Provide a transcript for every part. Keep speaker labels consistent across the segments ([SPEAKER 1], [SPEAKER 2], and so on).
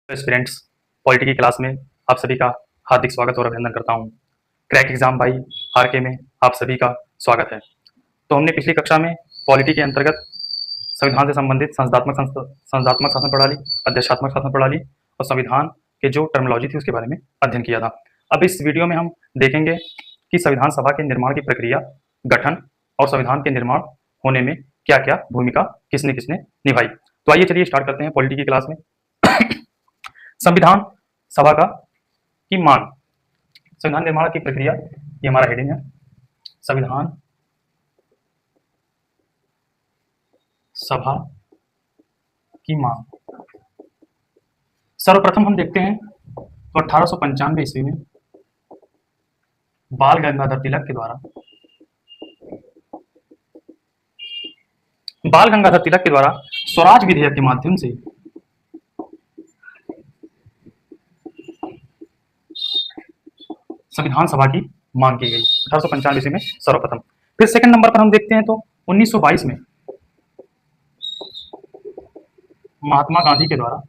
[SPEAKER 1] Aspirants polity की class में आप सभी का हार्दिक स्वागत और अभिनंदन करता हूं। क्रैक एग्जाम बाई आरके में आप सभी का स्वागत है। तो हमने पिछली कक्षा में पॉलिटी के अंतर्गत संविधान से संबंधित संस्थात्मक शासन प्रणाली, अध्यक्षात्मक शासन प्रणाली और संविधान के जो टर्मिनोलॉजी थी उसके बारे में अध्ययन किया था। अब इस वीडियो में हम देखेंगे कि संविधान सभा के निर्माण की प्रक्रिया, गठन और संविधान के निर्माण होने में क्या क्या भूमिका किसने किसने निभाई। तो आइए चलिए स्टार्ट करते हैं पॉलिटी की क्लास में। संविधान सभा का की मांग, संविधान निर्माण की प्रक्रिया, ये हमारा हेडिंग है। संविधान सभा की मांग सर्वप्रथम हम देखते हैं तो 1895 ईस्वी में बाल गंगाधर तिलक के द्वारा स्वराज विधेयक के माध्यम से संविधान सभा की मांग की गई 1895 ईस्वी में सर्वप्रथम। फिर सेकंड नंबर पर हम देखते हैं तो 1922 में महात्मा गांधी के द्वारा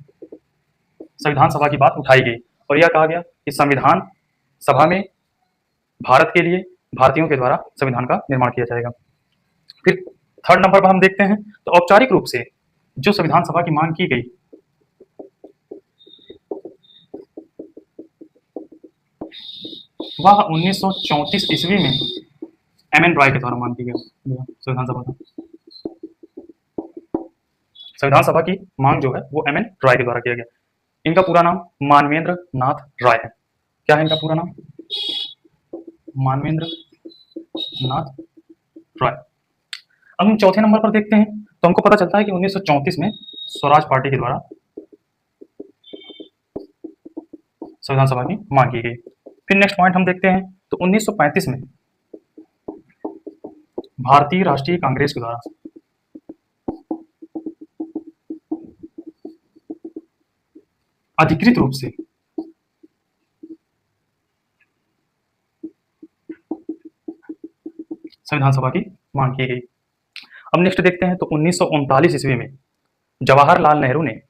[SPEAKER 1] संविधान सभा की बात उठाई गई और यह कहा गया कि संविधान सभा में भारत के लिए भारतीयों के द्वारा संविधान का निर्माण किया जाएगा। फिर थर्ड नंबर पर हम देखते हैं तो औपचारिक रूप से जो संविधान सभा की मांग की गई वह 1934 ईस्वी में एम.एन. रॉय के द्वारा मांग की गई संविधान सभा का। संविधान सभा की मांग जो है वो एम.एन. रॉय के द्वारा किया गया। इनका पूरा नाम मानवेंद्र नाथ रॉय है। क्या है इनका पूरा नाम? मानवेंद्र नाथ रॉय। अब हम चौथे नंबर पर देखते हैं तो हमको पता चलता है कि 1934 में स्वराज पार्टी के द्वारा संविधान सभा की मांग की गई। फिर नेक्स्ट पॉइंट हम देखते हैं तो 1935 में भारतीय राष्ट्रीय कांग्रेस के द्वारा अधिकृत रूप से संविधान सभा की मांग की गई। अब नेक्स्ट देखते हैं तो 1939 ईस्वी में जवाहरलाल नेहरू ने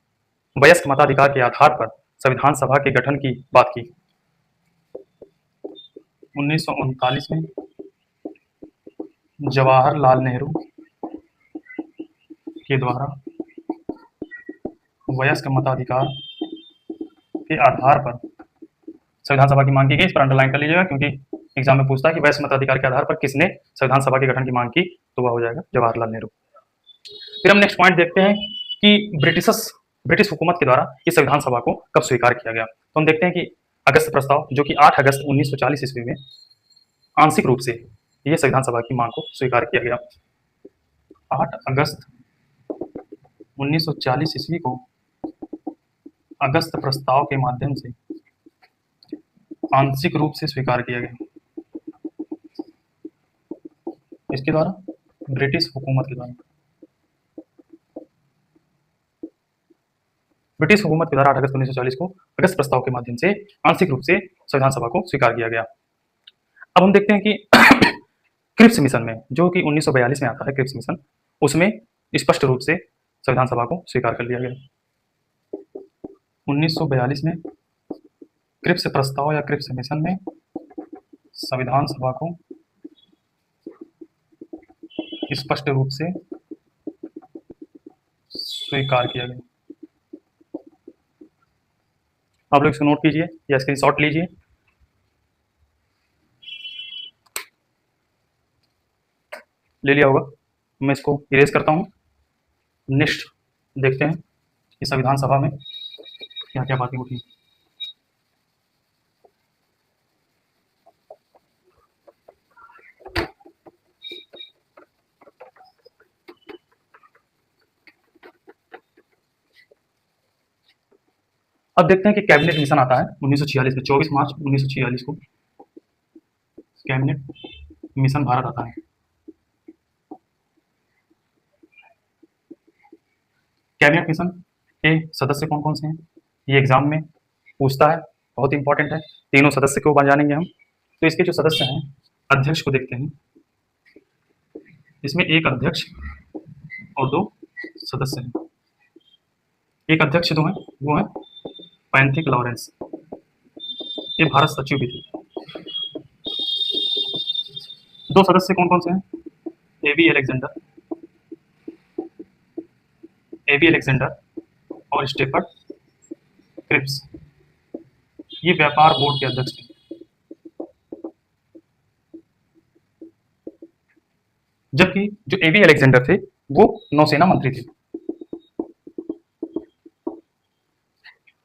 [SPEAKER 1] वयस्क मताधिकार के आधार पर संविधान सभा के गठन की बात की। 1939 में जवाहरलाल नेहरू के द्वारा वयस्क मताधिकार के आधार पर संविधान सभा की मांग की गई। इस पर अंडरलाइन कर लीजिएगा क्योंकि एग्जाम में पूछता है कि वयस्क मताधिकार के आधार पर किसने संविधान सभा के गठन की मांग की, तो वह हो जाएगा जवाहरलाल नेहरू। फिर हम नेक्स्ट पॉइंट देखते हैं कि ब्रिटिश हुकूमत के द्वारा इस संविधान सभा को कब स्वीकार किया गया। तो हम देखते हैं कि अगस्त प्रस्ताव जो कि 8 अगस्त 1940 ईस्वी में आंशिक रूप से यह संविधान सभा की मांग को स्वीकार किया गया। 8 अगस्त 1940 ईस्वी को अगस्त प्रस्ताव के माध्यम से आंशिक रूप से स्वीकार किया गया। इसके द्वारा ब्रिटिश हुकूमत के द्वारा 8 अगस्त 1940 को अगस्त प्रस्ताव के माध्यम से आंशिक रूप से संविधान सभा को स्वीकार किया गया। अब हम देखते हैं कि क्रिप्स मिशन में जो कि 1942 में आता है, क्रिप्स मिशन, उसमें स्पष्ट रूप से संविधान सभा को स्वीकार कर लिया गया। 1942 में क्रिप्स प्रस्ताव या क्रिप्स मिशन में संविधान सभा को स्पष्ट रूप से स्वीकार किया गया। आप लोग इसको नोट कीजिए या स्क्रीनशॉट लीजिए। ले लिया होगा, मैं इसको इरेज करता हूं। नेक्स्ट देखते हैं कि संविधान सभा में क्या क्या बातें उठी। अब देखते हैं कि कैबिनेट मिशन आता है 1946 में, 24 मार्च 1946 को कैबिनेट मिशन भारत आता है। कैबिनेट मिशन के सदस्य कौन कौन से हैं, ये एग्जाम में पूछता है, बहुत इंपॉर्टेंट है। तीनों सदस्य को जानेंगे हम। तो इसके जो सदस्य हैं, अध्यक्ष को देखते हैं। इसमें एक अध्यक्ष और 2 सदस्य हैं। एक अध्यक्ष जो है वो है पैंथिक लॉरेंस, ये भारत सचिव भी थे। दो सदस्य कौन कौन से हैं? एबी अलेक्जेंडर, एबी अलेक्जेंडर और स्टेफर्ड क्रिप्स, ये व्यापार बोर्ड के अध्यक्ष थे। जबकि जो एबी अलेक्जेंडर थे वो नौसेना मंत्री थे।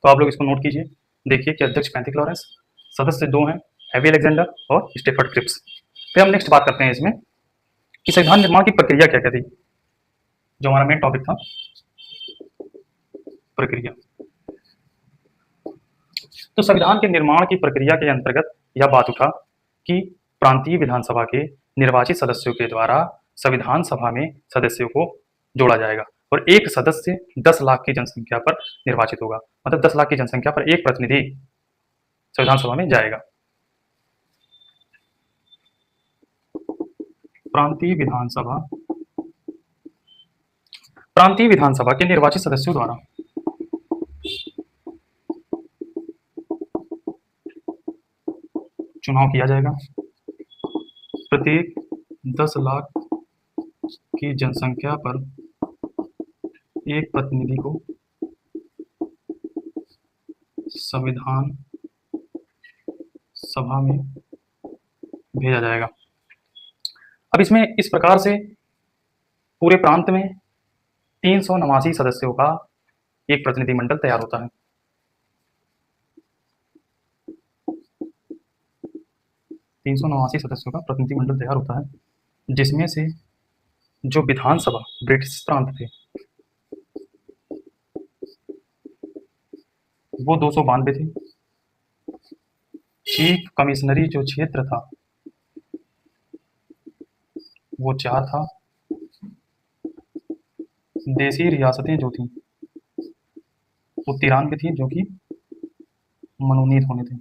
[SPEAKER 1] तो आप लोग इसको नोट कीजिए। देखिए कि अध्यक्ष पैंथिक लॉरेंस, सदस्य दो हैं, एबी अलेक्जेंडर और स्टेफर्ड क्रिप्स। फिर हम नेक्स्ट बात करते हैं इसमें कि संविधान निर्माण की प्रक्रिया क्या क्या थी, जो हमारा मेन टॉपिक था, प्रक्रिया। तो संविधान के निर्माण की प्रक्रिया के अंतर्गत यह बात उठा कि प्रांतीय विधानसभा के निर्वाचित सदस्यों के द्वारा संविधान सभा में सदस्यों को जोड़ा जाएगा और एक सदस्य 10 लाख की जनसंख्या पर निर्वाचित होगा, मतलब 10 लाख की जनसंख्या पर एक प्रतिनिधि संविधान सभा में जाएगा। प्रांतीय विधानसभा के निर्वाचित सदस्यों द्वारा चुनाव किया जाएगा। प्रत्येक 10 लाख की जनसंख्या पर एक प्रतिनिधि को संविधान सभा में भेजा जाएगा। अब इसमें इस प्रकार से पूरे प्रांत में 389 सदस्यों का एक प्रतिनिधिमंडल तैयार होता है। 389 सदस्यों का प्रतिनिधिमंडल तैयार होता है, जिसमें से जो विधानसभा ब्रिटिश प्रांत थे वो 292 थे। चीफ कमिश्नरी जो क्षेत्र था वो 4 था। देशी रियासतें जो थी वो 93 थी, जो कि मनोनीत होने थे।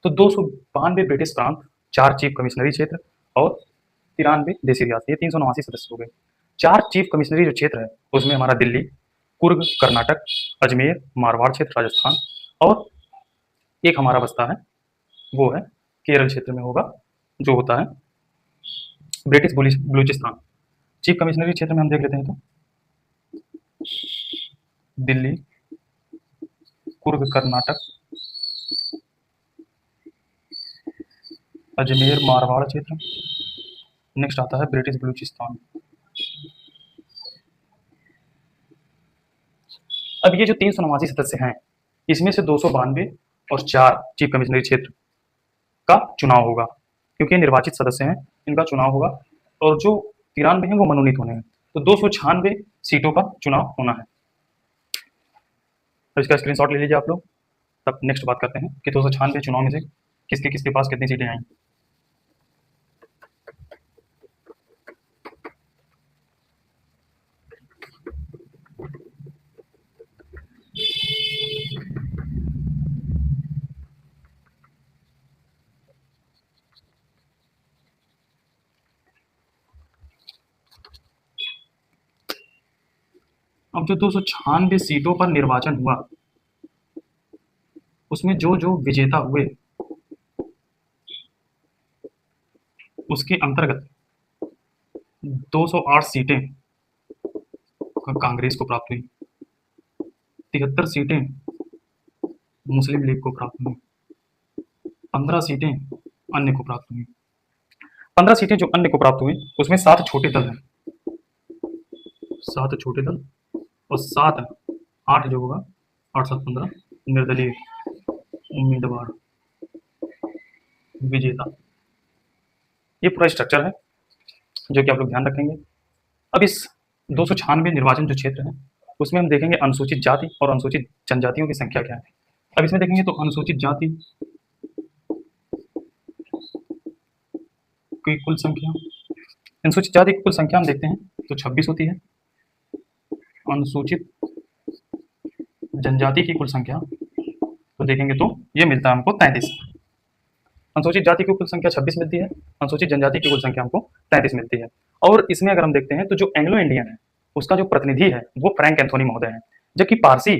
[SPEAKER 1] तो 292 ब्रिटिश प्रांत, 4 चीफ कमिश्नरी क्षेत्र और 93 देशी रियासत, ये 389 सदस्य हो गए। 4 चीफ कमिश्नरी जो क्षेत्र है उसमें हमारा दिल्ली, कुर्ग कर्नाटक, अजमेर मारवाड़ क्षेत्र राजस्थान, और एक हमारा बसता है वो है केरल क्षेत्र में होगा, जो होता है ब्रिटिश बलूचिस्तान। चीफ कमिश्नरी क्षेत्र में हम देख लेते हैं तो दिल्ली, कुर्ग कर्नाटक, अजमेर मारवाड़ क्षेत्र, नेक्स्ट आता है ब्रिटिश बलूचिस्तान। अब ये जो 389 सदस्य हैं इसमें से 292 और 4 चीफ कमिश्नरी क्षेत्र का चुनाव होगा, क्योंकि ये निर्वाचित सदस्य हैं, इनका चुनाव होगा, और जो 93 हैं वो मनोनीत होने हैं। तो 296 सीटों का चुनाव होना है। तो इसका स्क्रीनशॉट ले लीजिए आप लोग। तब नेक्स्ट बात करते हैं कि 296 चुनाव में से किसके किसके पास कितनी सीटें आई। अब जो 296 सीटों पर निर्वाचन हुआ उसमें जो जो विजेता हुए उसके अंतर्गत 208 सीटें कांग्रेस को प्राप्त हुई, 73 सीटें मुस्लिम लीग को प्राप्त हुई, 15 सीटें अन्य को प्राप्त हुई। 15 सीटें जो अन्य को प्राप्त हुई उसमें 7 छोटे दल हैं, 7 छोटे दल और 8 जो होगा 8 7 15 निर्दलीय उम्मीदवार विजेता। ये पूरा स्ट्रक्चर है जो कि आप लोग ध्यान रखेंगे। अब इस 296 निर्वाचन जो क्षेत्र है उसमें हम देखेंगे अनुसूचित जाति और अनुसूचित जनजातियों की संख्या क्या है। अब इसमें देखेंगे तो अनुसूचित जाति की कुल संख्या, अनुसूचित जाति की कुल संख्या हम देखते हैं तो 26 होती है। अनुसूचित जनजाति की कुल संख्या तो देखेंगे तो ये मिलता है हमको 33। अनुसूचित जाति की कुल संख्या 26 मिलती है, अनुसूचित जनजाति की कुल संख्या हमको 33 मिलती है। और इसमें अगर हम देखते हैं तो जो एंग्लो इंडियन है उसका जो प्रतिनिधि है वो फ्रैंक एंथोनी महोदय है, जबकि पारसी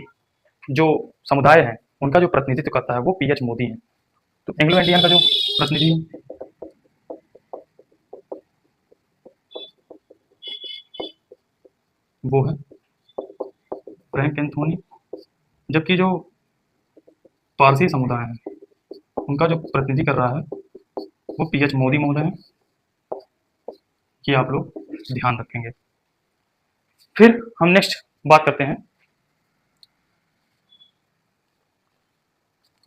[SPEAKER 1] जो समुदाय है उनका जो प्रतिनिधित्व करता है वो पीएच मोदी है। तो एंग्लो इंडियन का जो प्रतिनिधि है वो है फ्रैंक एंथोनी, जबकि जो पारसी समुदाय है उनका जो प्रतिनिधि कर रहा है वो पीएच मोदी महोदय है। कि आप लोग ध्यान रखेंगे। फिर हम नेक्स्ट बात करते हैं,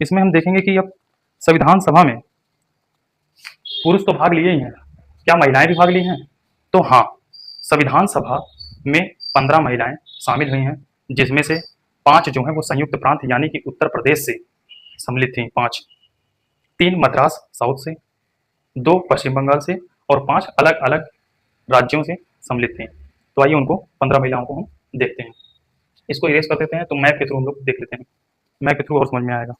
[SPEAKER 1] इसमें हम देखेंगे कि अब संविधान सभा में पुरुष तो भाग लिए ही हैं, क्या महिलाएं भी भाग ली हैं? तो हाँ, संविधान सभा में 15 महिलाएं शामिल हुई हैं, जिसमें से 5 जो हैं वो संयुक्त प्रांत यानी कि उत्तर प्रदेश से सम्मिलित थी, 5, 3 मद्रास साउथ से, 2 पश्चिम बंगाल से और 5 अलग अलग राज्यों से सम्मिलित थी। तो आइए उनको 15 महिलाओं को हम देखते हैं। इसको इरेज कर देते हैं तो मैप के थ्रू हम लोग देख लेते हैं, मैप के थ्रू और समझ में आएगा।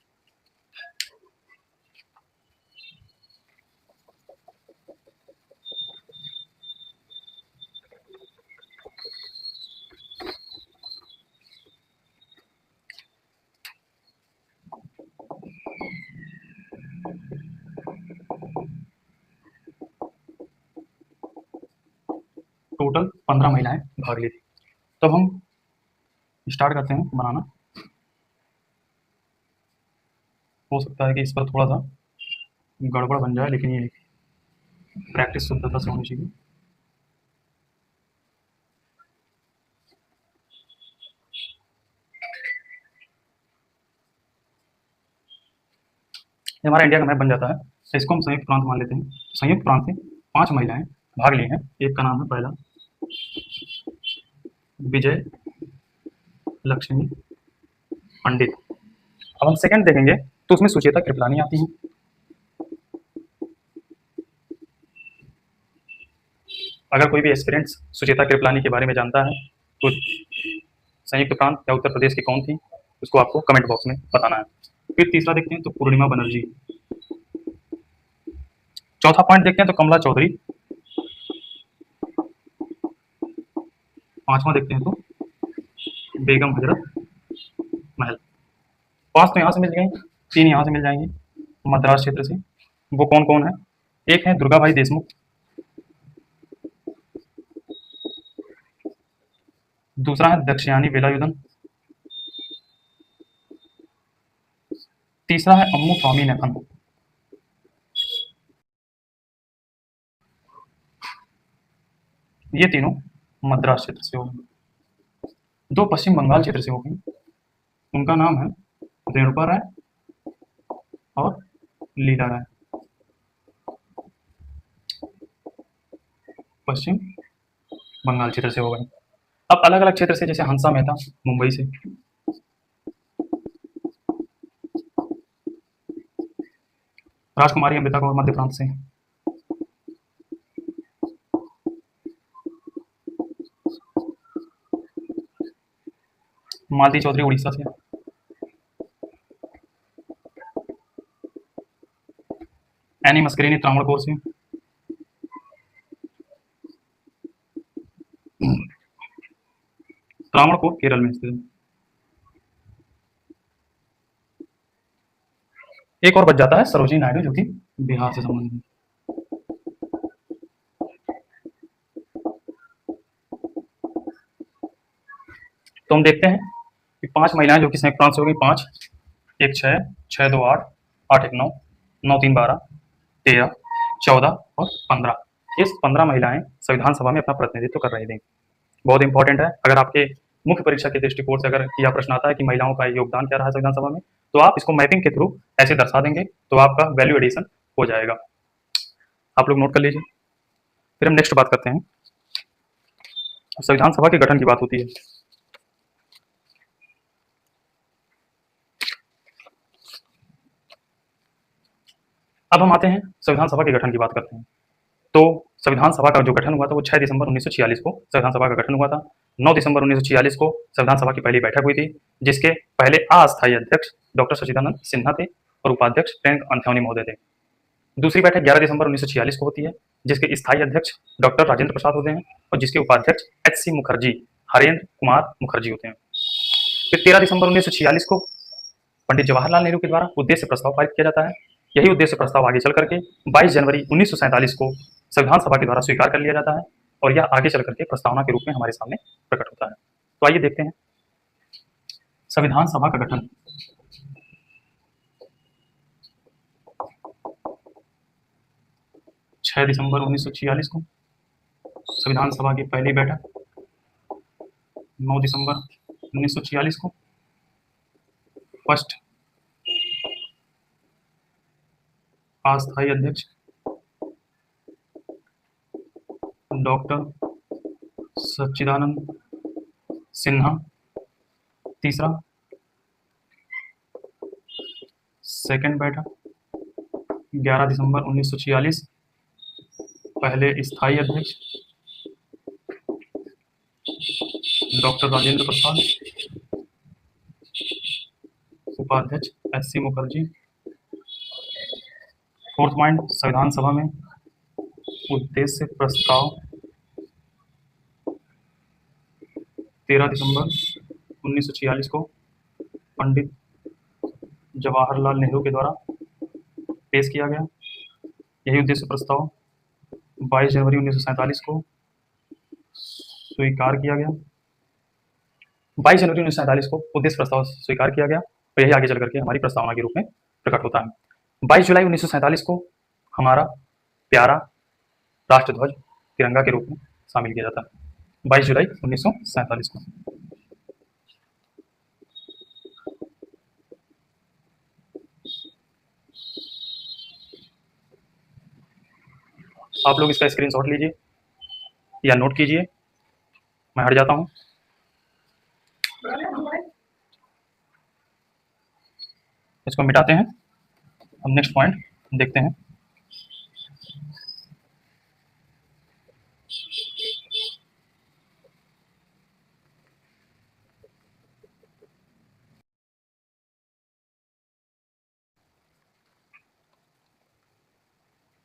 [SPEAKER 1] टोटल 15 महिलाएं भाग ली थी। तो हम स्टार्ट करते हैं बनाना। हो सकता है कि इस पर थोड़ा सा गड़बड़ बन जाए, लेकिन ये प्रैक्टिस शुद्धता से होनी चाहिए। ये हमारा इंडिया का मैप बन जाता है। इसको हम संयुक्त प्रांत मान लेते हैं। संयुक्त प्रांत से 5 महिलाएं भाग ली हैं। एक का नाम है पहला विजय लक्ष्मी पंडित। अब हम सेकंड देखेंगे तो उसमें सुचेता कृपलानी आती हैं। अगर कोई भी एस्पिरेंट्स सुचेता कृपलानी के बारे में जानता है तो संयुक्त प्रांत या उत्तर प्रदेश की कौन थी उसको आपको कमेंट बॉक्स में बताना है। फिर तीसरा देखते हैं तो पूर्णिमा बनर्जी। चौथा पॉइंट देखते हैं तो कमला चौधरी। पांचवा देखते हैं तो बेगम हजरत महल। 5 तो यहाँ से मिल गए, 3 यहाँ से मिल जाएंगे मद्रास क्षेत्र से। वो कौन कौन है? एक है दुर्गा भाई देशमुख, दूसरा है दक्षयानी वेलायुधन, तीसरा है अम्मू स्वामीनाथन। ये तीनों मद्रास क्षेत्र से हो गए। 2 पश्चिम बंगाल क्षेत्र से हो गई, उनका नाम है रेणुका राय और लीला राय। पश्चिम बंगाल क्षेत्र से हो गए। अब अलग अलग क्षेत्र से, जैसे हंसा मेहता मुंबई से, राजकुमारी अमृता कौर मध्य प्रांत से, मालती चौधरी उड़ीसा से, एनी मस्करीनी त्रावणकोर से, त्रावणकोर केरल में स्थित। एक और बच जाता है सरोजिनी नायडू, जो कि बिहार से संबंधित है। तो हम देखते हैं कि 5 महिलाएं जो कि संयुक्त प्रांत से हो गई, 5, 1 6, 6 2 8, 8 1 9, 9 3 12, 13, 14 और 15। इस 15 महिलाएं संविधान सभा में अपना प्रतिनिधित्व कर रही थी। बहुत इंपॉर्टेंट है। अगर आपके मुख्य परीक्षा के दृष्टिकोण से अगर यह प्रश्न आता है कि महिलाओं का योगदान क्या रहा है संविधान सभा में, तो आप इसको मैपिंग के थ्रू ऐसे दर्शा देंगे तो आपका वैल्यू एडिशन हो जाएगा। आप लोग नोट कर लीजिए। फिर हम नेक्स्ट बात करते हैं। संविधान सभा के गठन की बात होती है। अब हम आते हैं संविधान सभा के गठन की बात करते हैं। तो संविधान सभा का जो गठन हुआ था वो 6 दिसंबर 1946 को संविधान सभा का गठन हुआ था। 9 दिसंबर 1946 को संविधान सभा की पहली बैठक हुई थी, जिसके पहले अस्थायी अध्यक्ष डॉक्टर सच्चिदानंद सिन्हा थे और उपाध्यक्ष फ्रैंक एंथोनी महोदय थे। दूसरी बैठक 11 दिसंबर 1946 को होती है, जिसके स्थायी अध्यक्ष डॉक्टर राजेंद्र प्रसाद होते हैं और जिसके उपाध्यक्ष HC मुखर्जी, हरेंद्र कुमार मुखर्जी होते हैं। फिर 13 दिसंबर 1946 को पंडित जवाहरलाल नेहरू के द्वारा उद्देश्य प्रस्ताव पारित किया जाता है। यही उद्देश्य प्रस्ताव आगे चल करके 22 जनवरी 1947 को संविधान सभा के द्वारा स्वीकार कर लिया जाता है और यह आगे चल करके प्रस्तावना के रूप में हमारे सामने प्रकट होता है। तो आइए देखते हैं संविधान सभा का गठन। छह दिसंबर 1946 को संविधान सभा की पहली बैठक, 9 दिसंबर 1946 को फर्स्ट अस्थायी अध्यक्ष डॉक्टर सच्चिदानंद सिन्हा, तीसरा सेकंड बैठक 11 दिसंबर 1946 पहले स्थायी अध्यक्ष डॉक्टर राजेंद्र प्रसाद, उपाध्यक्ष S C Mukherjee. Fourth point, संविधान सभा में उद्देश्य प्रस्ताव 13 दिसंबर 1946 को पंडित जवाहरलाल नेहरू के द्वारा पेश किया गया। यही उद्देश्य प्रस्ताव 22 जनवरी 1947 को स्वीकार किया गया। 22 जनवरी 1947 को उद्देश्य प्रस्ताव स्वीकार किया गया तो यही आगे चल करके हमारी प्रस्तावना के रूप में प्रकट होता है। 22 जुलाई 1947 को हमारा प्यारा राष्ट्रध्वज तिरंगा के रूप में शामिल किया जाता है। 22 जुलाई 1947 को। आप लोग इसका स्क्रीनशॉट लीजिए या नोट कीजिए। मैं हट जाता हूं। इसको मिटाते हैं। हम नेक्स्ट पॉइंट देखते हैं।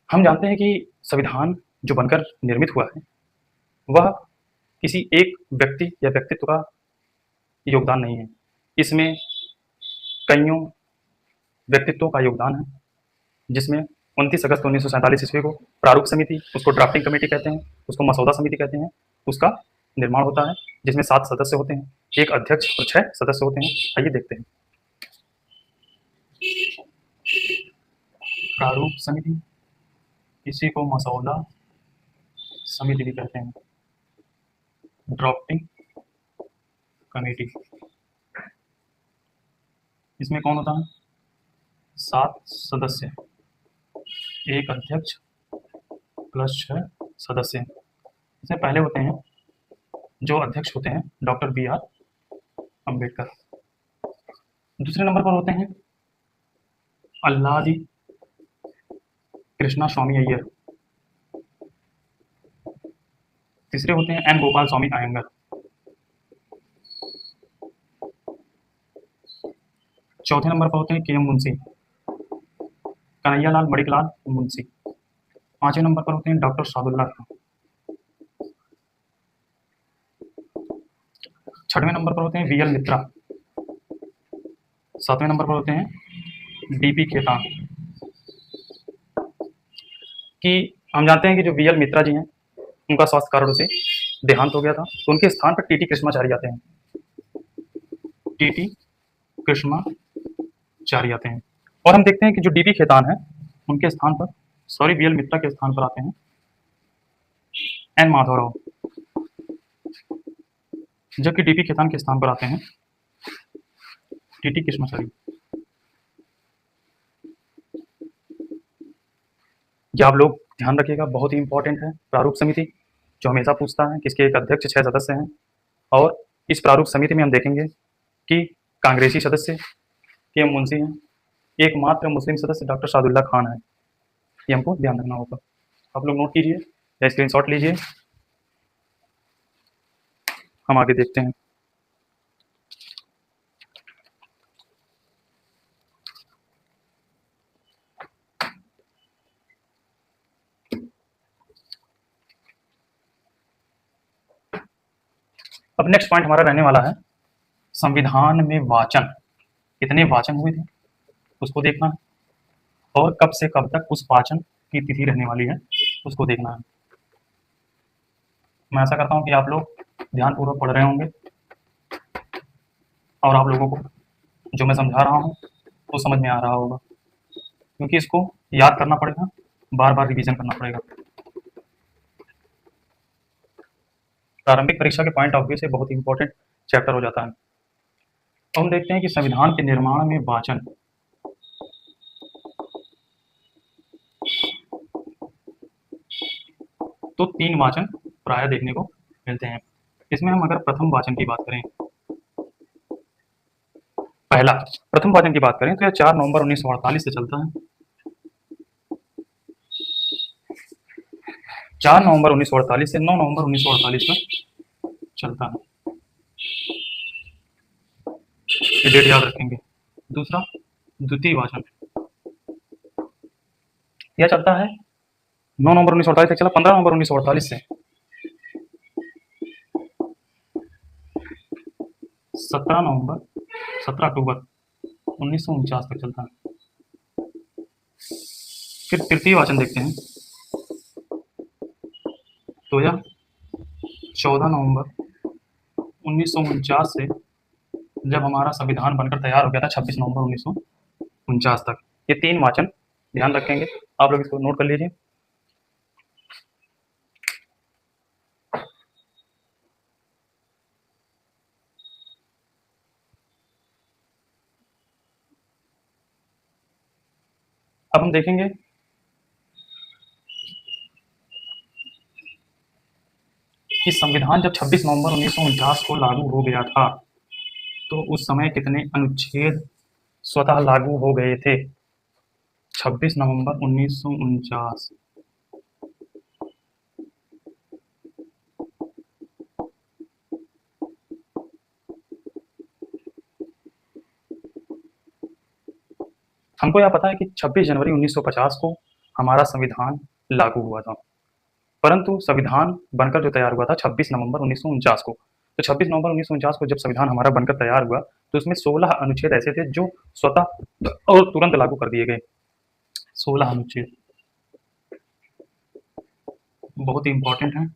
[SPEAKER 1] हम जानते हैं कि संविधान जो बनकर निर्मित हुआ है वह किसी एक व्यक्ति या व्यक्तित्व का योगदान नहीं है। इसमें कईयों व्यक्तित्वों का योगदान है, जिसमें 29 अगस्त 1947 ईस्वी को प्रारूप समिति, उसको ड्राफ्टिंग कमेटी कहते हैं, उसको मसौदा समिति कहते हैं, उसका निर्माण होता है, जिसमें 7 सदस्य होते हैं, एक अध्यक्ष और 6 सदस्य होते हैं। आइए देखते हैं। प्रारूप समिति, इसी को मसौदा समिति भी कहते हैं, ड्राफ्टिंग कमेटी। इसमें कौन होता है? 7 सदस्य, एक अध्यक्ष प्लस 6 सदस्य। इसमें पहले होते हैं, जो अध्यक्ष होते हैं डॉक्टर B.R. अम्बेडकर। दूसरे नंबर पर होते हैं अल्लादी कृष्णा स्वामी अय्यर। तीसरे होते हैं N. गोपाल स्वामी अयंगर। चौथे नंबर पर होते हैं K.M. मुंशी, कन्हैयालाल मणिकलाल मुंशी। पांचवें नंबर पर होते हैं डॉक्टर सादुल्ला खां। छठवें नंबर पर होते हैं V.L. मित्रा। सातवें नंबर पर होते हैं D.P. खेतान। कि हम जानते हैं कि जो V.L. मित्रा जी हैं उनका स्वास्थ्य कारणों से देहांत हो गया था, तो उनके स्थान पर T.T. कृष्णाचार्य आते हैं। T.T. कृष्णाचार्य आते हैं। और हम देखते हैं कि जो D.P. खेतान है उनके स्थान पर, सॉरी, V.L. मित्रा के स्थान पर आते हैं N. माधवराव, जबकि D.P. खेतान के स्थान पर आते हैं T.T. कृष्णाचार्य। यह आप लोग ध्यान रखिएगा, बहुत ही इंपॉर्टेंट है। प्रारूप समिति जो हमेशा पूछता है कि इसके एक अध्यक्ष 6 सदस्य हैं, और इस प्रारूप समिति में हम देखेंगे कि कांग्रेसी सदस्य K.M. मुंशी हैं, एकमात्र मुस्लिम सदस्य डॉक्टर सादुल्ला खान है। ये हमको ध्यान रखना होगा। आप लोग नोट कीजिए या स्क्रीनशॉट लीजिए। हम आगे देखते हैं। अब नेक्स्ट पॉइंट हमारा रहने वाला है संविधान में वाचन, कितने वाचन हुए थे उसको देखना है, और कब से कब तक उस वाचन की तिथि रहने वाली है उसको देखना है। मैं आशा करता हूँ कि आप लोग ध्यानपूर्वक पढ़ रहे होंगे और आप लोगों को जो मैं समझा रहा हूँ वो समझ में आ रहा होगा, क्योंकि इसको याद करना पड़ेगा, बार बार रिवीजन करना पड़ेगा। प्रारंभिक परीक्षा के पॉइंट ऑफ व्यू से बहुत इंपॉर्टेंट चैप्टर हो जाता है। तो हम देखते हैं कि संविधान के निर्माण में वाचन, तो 3 वाचन प्राय देखने को मिलते हैं। इसमें हम अगर प्रथम वाचन की बात करें, पहला प्रथम वाचन की बात करें तो यह 4 नवंबर 1948 से चलता है। 4 नवंबर 1948 से 9 नवंबर 1948 में चलता है, ये डेट याद रखेंगे। दूसरा द्वितीय वाचन, यह चलता है 9 नवंबर 1948 तक चला, 15 नवंबर 1948 से 17 नवंबर 17 अक्टूबर 1949 तक चलता है। फिर तृतीय वाचन देखते हैं, तो यह 14 नवंबर 1949 से जब हमारा संविधान बनकर तैयार हो गया था 26 नवंबर 1949 तक। ये 3 वाचन ध्यान रखेंगे, आप लोग इसको नोट कर लीजिए। अब हम देखेंगे कि संविधान जब 26 नवंबर 1949 को लागू हो गया था तो उस समय कितने अनुच्छेद स्वतः लागू हो गए थे। 26 नवंबर 1949, हमको यह पता है कि 26 जनवरी 1950 को हमारा संविधान लागू हुआ था, परंतु संविधान बनकर जो तैयार हुआ था 26 नवंबर 1949 को। तो 26 नवंबर 1949 को जब संविधान हमारा बनकर तैयार हुआ तो उसमें 16 अनुच्छेद ऐसे थे जो स्वतः और तुरंत लागू कर दिए गए। 16 अनुच्छेद बहुत ही इंपॉर्टेंट है,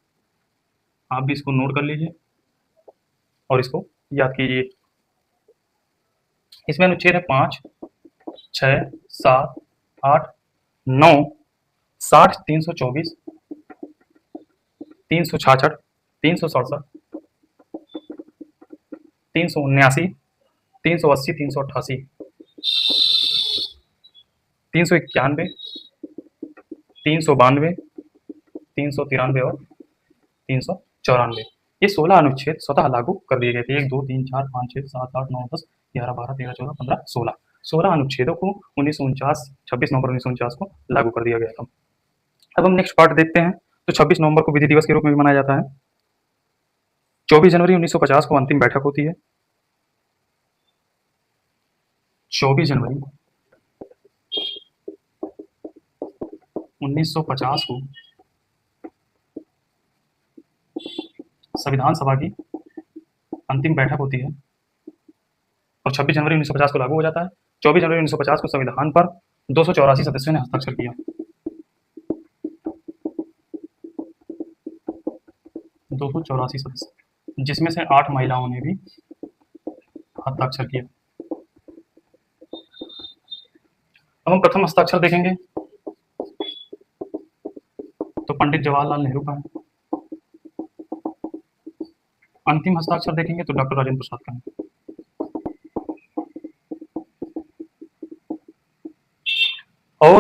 [SPEAKER 1] आप भी इसको नोट कर लीजिए और इसको याद कीजिए। इसमें अनुच्छेद है 5, 6, 7, 8, 9, 60, 324, 366, 367, 379, 380, 388, 391, 392, 393 और 394। ये 16 अनुच्छेद स्वतः लागू कर दिए गए थे। 1, 2, 3, 4, 5, 6, 7, 8, 9, 10, 11, 12, 13, 14, 15, 16। 16 अनुच्छेदों को 1949 26 नवंबर 1949 को लागू कर दिया गया था। अब हम नेक्स्ट पार्ट देखते हैं। तो 26 नवंबर को विधि दिवस के रूप में भी मनाया जाता है। 24 जनवरी 1950 को अंतिम बैठक होती है। 24 जनवरी 1950 को संविधान सभा की अंतिम बैठक होती है और 26 जनवरी 1950 को लागू हो जाता है। 24 जनवरी 1950 को संविधान पर 284 सदस्यों ने हस्ताक्षर किया। 284 सदस्य, जिसमें से 8 महिलाओं ने भी हस्ताक्षर किया। अब हम प्रथम हस्ताक्षर देखेंगे तो पंडित जवाहरलाल नेहरू का है। अंतिम हस्ताक्षर देखेंगे तो डॉक्टर राजेंद्र प्रसाद का है। और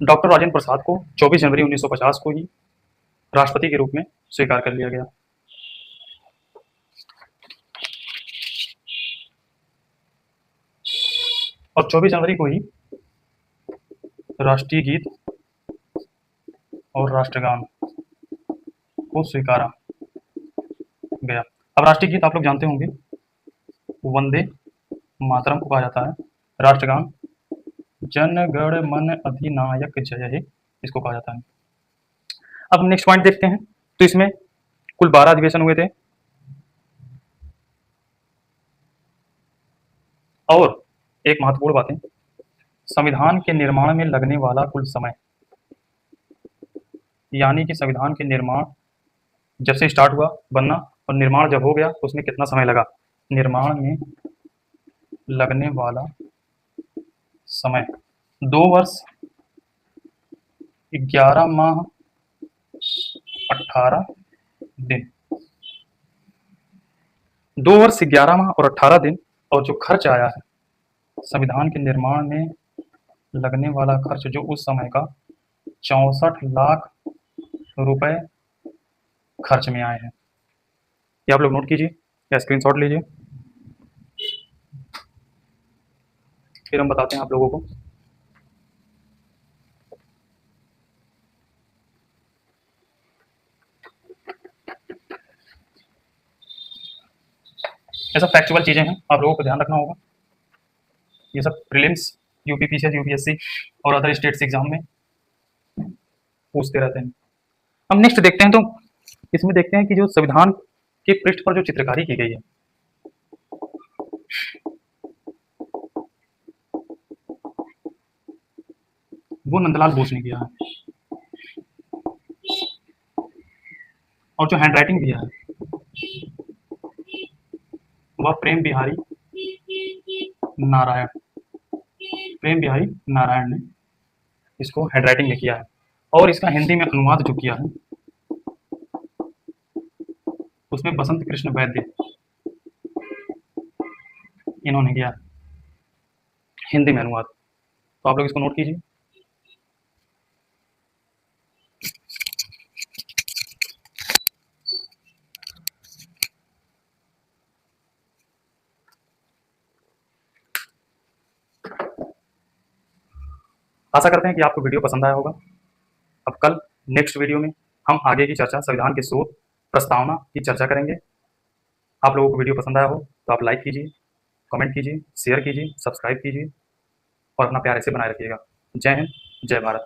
[SPEAKER 1] डॉक्टर राजेंद्र प्रसाद को 24 जनवरी 1950 को ही राष्ट्रपति के रूप में स्वीकार कर लिया गया। और 24 जनवरी को ही राष्ट्रीय गीत और राष्ट्रगान को स्वीकारा गया। अब राष्ट्रीय गीत आप लोग जानते होंगे, वंदे मातरम को कहा जाता है। राष्ट्रगान जन गण मन अधिनायक जय हे, इसको कहा जाता है। अब हम नेक्स्ट पॉइंट देखते हैं। तो इसमें कुल 12 अधिवेशन हुए थे। और एक महत्वपूर्ण बात है, संविधान के निर्माण में लगने वाला कुल समय, यानी कि संविधान के निर्माण जब से स्टार्ट हुआ बनना और निर्माण जब हो गया तो उसमें कितना समय लगा। निर्माण में लगने वाला समय 2 वर्ष 11 माह 18 दिन। 2 वर्ष 11 माह और 18 दिन। और जो खर्च आया है संविधान के निर्माण में लगने वाला खर्च, जो उस समय का 64 लाख रुपए खर्च में आए हैं। ये आप लोग नोट कीजिए या स्क्रीनशॉट लीजिए, फिर हम बताते हैं आप लोगों को। ये सब फैक्चुअल चीजें हैं, आप लोगों को ध्यान रखना होगा। ये सब प्रीलिम्स, यूपीपीसीएस, यूपीएससी और अदर स्टेट्स एग्जाम में पूछते रहते हैं। हम नेक्स्ट देखते हैं, तो इसमें देखते हैं कि जो संविधान के पृष्ठ पर जो चित्रकारी की गई है, वो नंदलाल बोस ने किया है। और जो हैंड राइटिंग दिया है वह प्रेम बिहारी नारायण, प्रेम बिहारी नारायण ने इसको हैंड राइटिंग में किया है। और इसका हिंदी में अनुवाद जो किया है उसमें बसंत कृष्ण वैद्य इन्होंने किया हिंदी में अनुवाद। तो आप लोग इसको नोट कीजिए। आशा करते हैं कि आपको वीडियो पसंद आया होगा। अब कल नेक्स्ट वीडियो में हम आगे की चर्चा, संविधान के स्रोत, प्रस्तावना की चर्चा करेंगे। आप लोगों को वीडियो पसंद आया हो तो आप लाइक कीजिए, कमेंट कीजिए, शेयर कीजिए, सब्सक्राइब कीजिए और अपना प्यार ऐसे बनाए रखिएगा। जय हिंद, जय भारत।